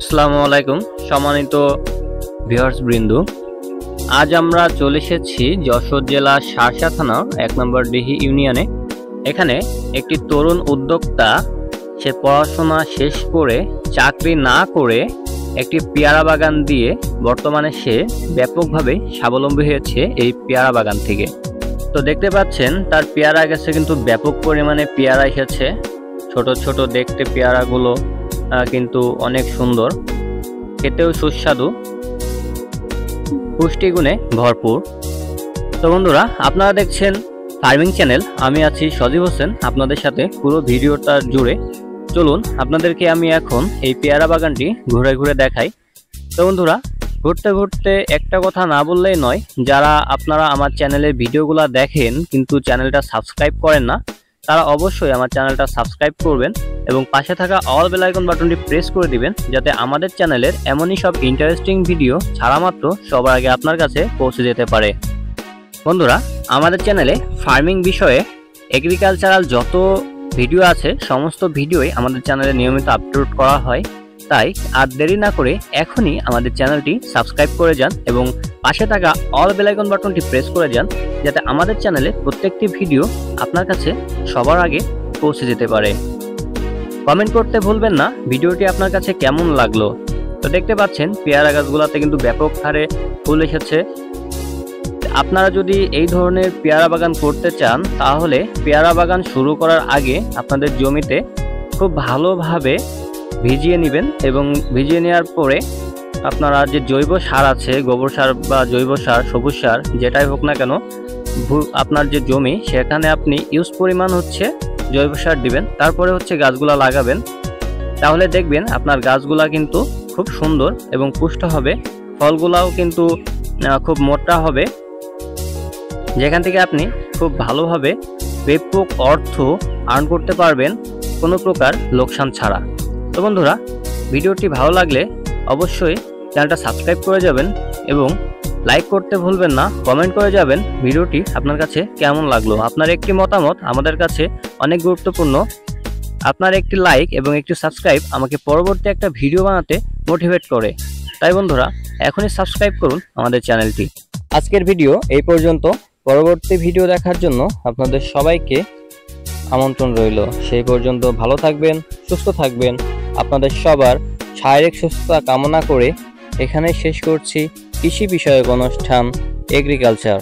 আসসালামু আলাইকুম সম্মানিত ভিউয়ার্স বৃন্দ, আজ আমরা চলে এসেছি যশোর জেলা শার্শা থানা ১ নম্বর ডিহি ইউনিয়নে। এখানে একটি তরুণ উদ্যোক্তা, সে পড়াশোনা শেষ করে চাকরি না করে একটি পেয়ারা বাগান দিয়ে বর্তমানে সে ব্যাপকভাবে স্বাবলম্বী হয়েছে এই পেয়ারা বাগান থেকে। তো দেখতে পাচ্ছেন তার পেয়ারা গাছে কিন্তু ব্যাপক পরিমাণে পেয়ারা এসেছে। ছোট ছোট দেখতে পেয়ারাগুলো কিন্তু অনেক সুন্দর, খেতেও সুস্বাদু, পুষ্টিগুণে ভরপুর। তো বন্ধুরা, আপনারা দেখছেন ফার্মিং চ্যানেল, আমি আছি সজীব হোসেন আপনাদের সাথে পুরো ভিডিওটা জুড়ে। চলুন আপনাদেরকে আমি এখন এই পেয়ারা বাগানটি ঘুরে ঘুরে দেখাই। তো বন্ধুরা, ঘুরতে ঘুরতে একটা কথা না বললেই নয়, যারা আপনারা আমার চ্যানেলের ভিডিওগুলো দেখেন কিন্তু চ্যানেলটা সাবস্ক্রাইব করেন না, তারা অবশ্যই আমার চ্যানেলটা সাবস্ক্রাইব করবেন এবং পাশে থাকা অল বেল আইকন বাটনটি প্রেস করে দিবেন, যাতে আমাদের চ্যানেলের এমনই সব ইন্টারেস্টিং ভিডিও ছাড়া মাত্র সবার আগে আপনার কাছে পৌঁছে যেতে পারে। বন্ধুরা, আমাদের চ্যানেলে ফার্মিং বিষয়ে এগ্রিকালচারাল যত ভিডিও আছে সমস্ত ভিডিওই আমাদের চ্যানেলে নিয়মিত আপলোড করা হয়। তাই আর দেরি না করে এখনই আমাদের চ্যানেলটি সাবস্ক্রাইব করে যান এবং পাশে থাকা অল বেল আইকন বাটনটি প্রেস করে যান, যাতে আমাদের চ্যানেলে প্রত্যেকটি ভিডিও আপনার কাছে সবার আগে পৌঁছে যেতে পারে। কমেন্ট করতে ভুলবেন না ভিডিওটি আপনার কাছে কেমন লাগলো। তো দেখতে পাচ্ছেন পেয়ারা গাছগুলোতে কিন্তু ব্যাপক হারে ফুল এসেছে। আপনারা যদি এই ধরনের পেয়ারা বাগান করতে চান, তাহলে পেয়ারা বাগান শুরু করার আগে আপনাদের জমিতে খুব ভালোভাবে ভিজিয়ে নেবেন এবং ভিজিয়ে নেওয়ার পরে আপনারা যে জৈব সার আছে, গোবর সার বা জৈব সার, সবুজ সার, যেটাই হোক না কেন, আপনার যে জমি সেখানে আপনি ইউজ পরিমাণ হচ্ছে জৈব সার দিবেন। তারপরে হচ্ছে গাছগুলা লাগাবেন। তাহলে দেখবেন আপনার গাছগুলা কিন্তু খুব সুন্দর এবং পুষ্ট হবে, ফলগুলাও কিন্তু খুব মোটা হবে, যেখান থেকে আপনি খুব ভালোভাবে ব্যাপক অর্থ আর্ন করতে পারবেন কোনো প্রকার লোকসান ছাড়া। তো বন্ধুরা, ভিডিওটি ভালো লাগলে অবশ্যই চ্যানেলটা সাবস্ক্রাইব করে যাবেন এবং লাইক করতে ভুলবেন না, কমেন্ট করে যাবেন ভিডিওটি আপনার কাছে কেমন লাগলো। আপনার একটি মতামত আমাদের কাছে অনেক গুরুত্বপূর্ণ। আপনার একটি লাইক এবং একটি সাবস্ক্রাইব আমাকে পরবর্তী একটা ভিডিও বানাতে মোটিভেট করে। তাই বন্ধুরা, এখনই সাবস্ক্রাইব করুন আমাদের চ্যানেলটি। আজকের ভিডিও এই পর্যন্ত। পরবর্তী ভিডিও দেখার জন্য আপনাদের সবাইকে আমন্ত্রণ রইল। সেই পর্যন্ত ভালো থাকবেন, সুস্থ থাকবেন। আপনাদের সবার শারীরিক সুস্থতা কামনা করে এখানে শেষ করছি কৃষি বিষয়ক অনুষ্ঠান এগ্রিকালচার।